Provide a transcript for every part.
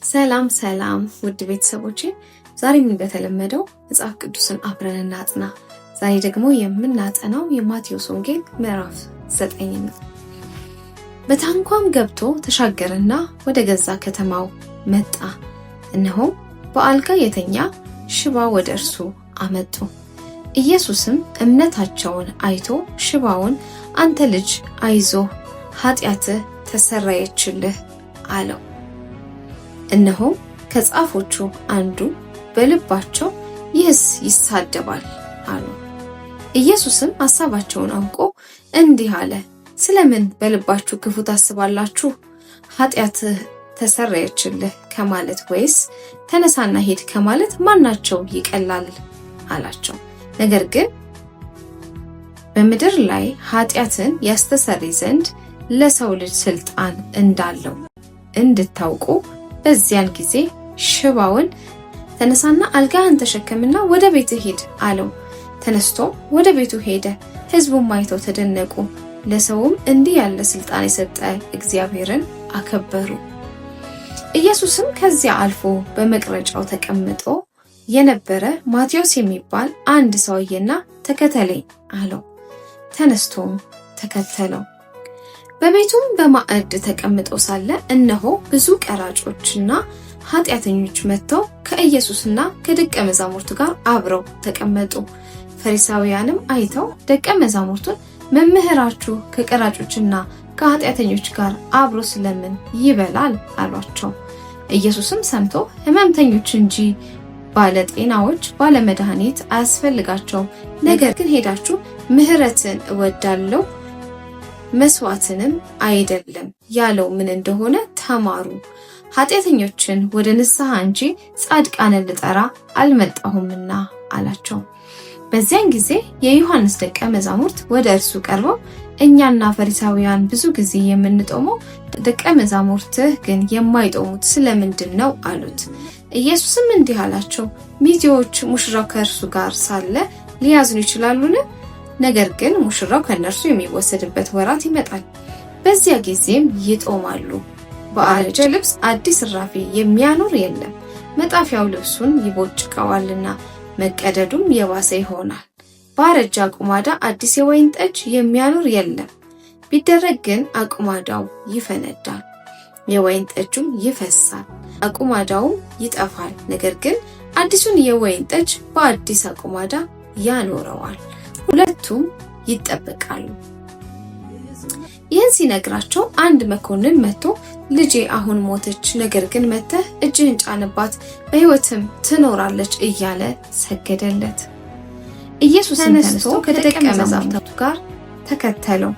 ሰላም ሰላም ውድ ቤተሰቦቼ፣ ዛሬም እንደተለመደው መጽሐፍ ቅዱስን አብረን እናጥና። ዛሬ ደግሞ የምናጠናው የማቴዎስ ወንጌል ምዕራፍ 9 ነው። በታንኳም ገብቶ ተሻገረና ወደ ገዛ ከተማው መጣ። እነሆ በአልጋ የተኛ ሽባ ወደ እርሱ አመጡ። ኢየሱስም እምነታቸውን አይቶ ሽባውን አንተ ልጅ አይዞህ፣ ኃጢአትህ ተሰረየችልህ አለው። እነሆ ከጻፎቹ አንዱ በልባቸው ይህስ ይሳደባል አሉ። ኢየሱስም ሐሳባቸውን አውቆ እንዲህ አለ፣ ስለምን በልባችሁ ክፉ ታስባላችሁ? ኃጢአትህ ተሰረየችልህ ከማለት ወይስ ተነሳና ሂድ ከማለት ማናቸው ይቀላል አላቸው። ነገር ግን በምድር ላይ ኃጢአትን ያስተሰርይ ዘንድ ለሰው ልጅ ስልጣን እንዳለው እንድታውቁ በዚያን ጊዜ ሽባውን ተነሳና አልጋህን ተሸከምና ወደ ቤትህ ሂድ አለው። ተነስቶ ወደ ቤቱ ሄደ። ሕዝቡም አይተው ተደነቁ። ለሰውም እንዲህ ያለ ስልጣን የሰጠ እግዚአብሔርን አከበሩ። ኢየሱስም ከዚያ አልፎ በመቅረጫው ተቀምጦ የነበረ ማቴዎስ የሚባል አንድ ሰውዬና ተከተለኝ አለው። ተነስቶም ተከተለው። በቤቱም በማዕድ ተቀምጠው ሳለ እነሆ ብዙ ቀራጮችና ኃጢአተኞች መጥተው ከኢየሱስና ከደቀ መዛሙርቱ ጋር አብረው ተቀመጡ። ፈሪሳውያንም አይተው ደቀ መዛሙርቱን መምህራችሁ ከቀራጮችና ከኃጢአተኞች ጋር አብሮ ስለምን ይበላል አሏቸው። ኢየሱስም ሰምቶ ሕመምተኞች እንጂ ባለጤናዎች ባለመድኃኒት አያስፈልጋቸውም፣ ነገር ግን ሄዳችሁ ምሕረትን እወዳለሁ መስዋዕትንም አይደለም ያለው ምን እንደሆነ ተማሩ። ኃጢአተኞችን ወደ ንስሐ እንጂ ጻድቃንን ልጠራ አልመጣሁምና አላቸው። በዚያን ጊዜ የዮሐንስ ደቀ መዛሙርት ወደ እርሱ ቀርበው እኛና ፈሪሳውያን ብዙ ጊዜ የምንጦመው ደቀ መዛሙርትህ ግን የማይጦሙት ስለምንድን ነው አሉት። ኢየሱስም እንዲህ አላቸው፣ ሚዜዎች ሙሽራው ከእርሱ ጋር ሳለ ሊያዝኑ ይችላሉን? ነገር ግን ሙሽራው ከነርሱ የሚወሰድበት ወራት ይመጣል፣ በዚያ ጊዜም ይጦማሉ። በአረጀ ልብስ አዲስ እራፊ የሚያኖር የለም፣ መጣፊያው ልብሱን ይቦጭቀዋልና መቀደዱም የባሰ ይሆናል። በአረጀ አቁማዳ አዲስ የወይን ጠጅ የሚያኖር የለም፣ ቢደረግ ግን አቁማዳው ይፈነዳል፣ የወይን ጠጁም ይፈሳል፣ አቁማዳውም ይጠፋል። ነገር ግን አዲሱን የወይን ጠጅ በአዲስ አቁማዳ ያኖረዋል፣ ሁለቱም ይጠበቃሉ። ይህን ሲነግራቸው አንድ መኮንን መጥቶ ልጄ አሁን ሞተች፣ ነገር ግን መጥተህ እጅህን ጫንባት በሕይወትም ትኖራለች እያለ ሰገደለት። ኢየሱስ ተነስቶ ከደቀ መዛሙርቱ ጋር ተከተለው።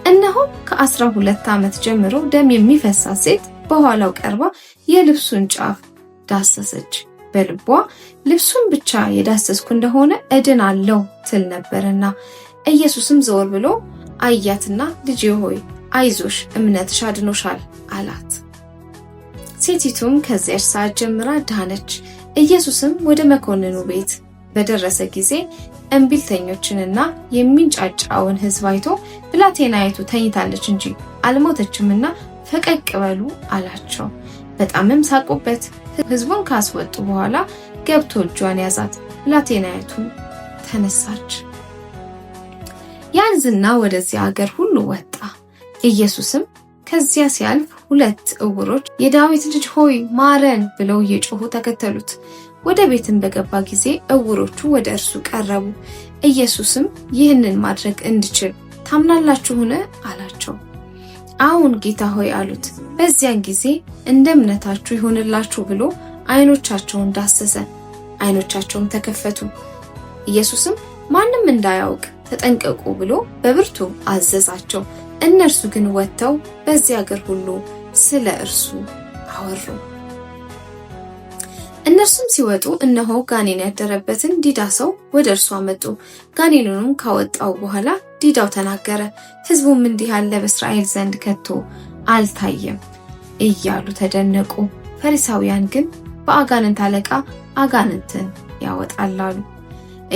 እነሆ ከ12 ዓመት ጀምሮ ደም የሚፈሳት ሴት በኋላው ቀርባ የልብሱን ጫፍ ዳሰሰች። በልቧ ልብሱን ብቻ የዳሰስኩ እንደሆነ እድናለሁ ትል ነበርና። ኢየሱስም ዘወር ብሎ አያትና ልጄ ሆይ አይዞሽ፣ እምነትሽ አድኖሻል አላት። ሴቲቱም ከዚያች ሰዓት ጀምራ ዳነች። ኢየሱስም ወደ መኮንኑ ቤት በደረሰ ጊዜ እምቢልተኞችንና የሚንጫጫውን ሕዝብ አይቶ ብላቴናይቱ ተኝታለች እንጂ አልሞተችምና ፈቀቅ በሉ አላቸው። በጣምም ሳቁበት። ሕዝቡን ካስወጡ በኋላ ገብቶ እጇን ያዛት፣ ብላቴናይቱ ተነሳች። ያን ዝና ወደዚያ አገር ሁሉ ወጣ። ኢየሱስም ከዚያ ሲያልፍ 2 ዕውሮች የዳዊት ልጅ ሆይ ማረን ብለው እየጮሁ ተከተሉት። ወደ ቤትም በገባ ጊዜ ዕውሮቹ ወደ እርሱ ቀረቡ። ኢየሱስም ይህንን ማድረግ እንድችል ታምናላችሁን አላቸው። አዎን ጌታ ሆይ አሉት። በዚያን ጊዜ እንደ እምነታችሁ ይሁንላችሁ ብሎ ዓይኖቻቸውን ዳሰሰ፣ ዓይኖቻቸውም ተከፈቱ። ኢየሱስም ማንም እንዳያውቅ ተጠንቀቁ ብሎ በብርቱ አዘዛቸው። እነርሱ ግን ወጥተው በዚያ አገር ሁሉ ስለ እርሱ አወሩ። እነርሱም ሲወጡ እነሆ ጋኔን ያደረበትን ዲዳ ሰው ወደ እርሱ አመጡ። ጋኔኑንም ካወጣው በኋላ ዲዳው ተናገረ። ሕዝቡም እንዲህ ያለ በእስራኤል ዘንድ ከቶ አልታየም እያሉ ተደነቁ። ፈሪሳውያን ግን በአጋንንት አለቃ አጋንንትን ያወጣል አሉ።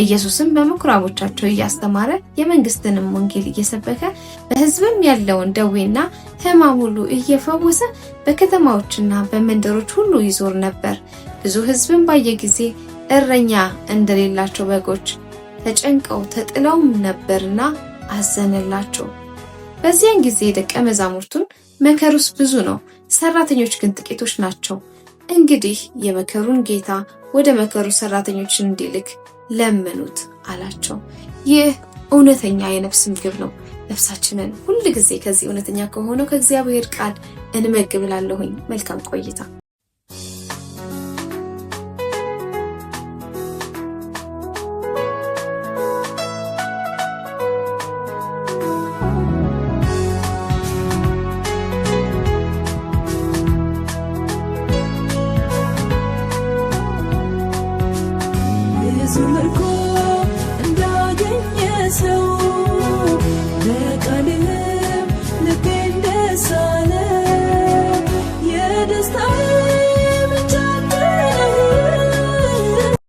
ኢየሱስም በምኩራቦቻቸው እያስተማረ የመንግስትንም ወንጌል እየሰበከ በሕዝብም ያለውን ደዌና ሕማም ሁሉ እየፈወሰ በከተማዎችና በመንደሮች ሁሉ ይዞር ነበር። ብዙ ሕዝብም ባየ ጊዜ እረኛ እንደሌላቸው በጎች ተጨንቀው ተጥለውም ነበርና አዘነላቸው። በዚያን ጊዜ ደቀ መዛሙርቱን መከሩስ ብዙ ነው፣ ሰራተኞች ግን ጥቂቶች ናቸው። እንግዲህ የመከሩን ጌታ ወደ መከሩ ሰራተኞች እንዲልክ ለምኑት አላቸው። ይህ እውነተኛ የነፍስ ምግብ ነው። ነፍሳችንን ሁል ጊዜ ከዚህ እውነተኛ ከሆነው ከእግዚአብሔር ቃል እንመግብላለሁኝ። መልካም ቆይታ። ብዙ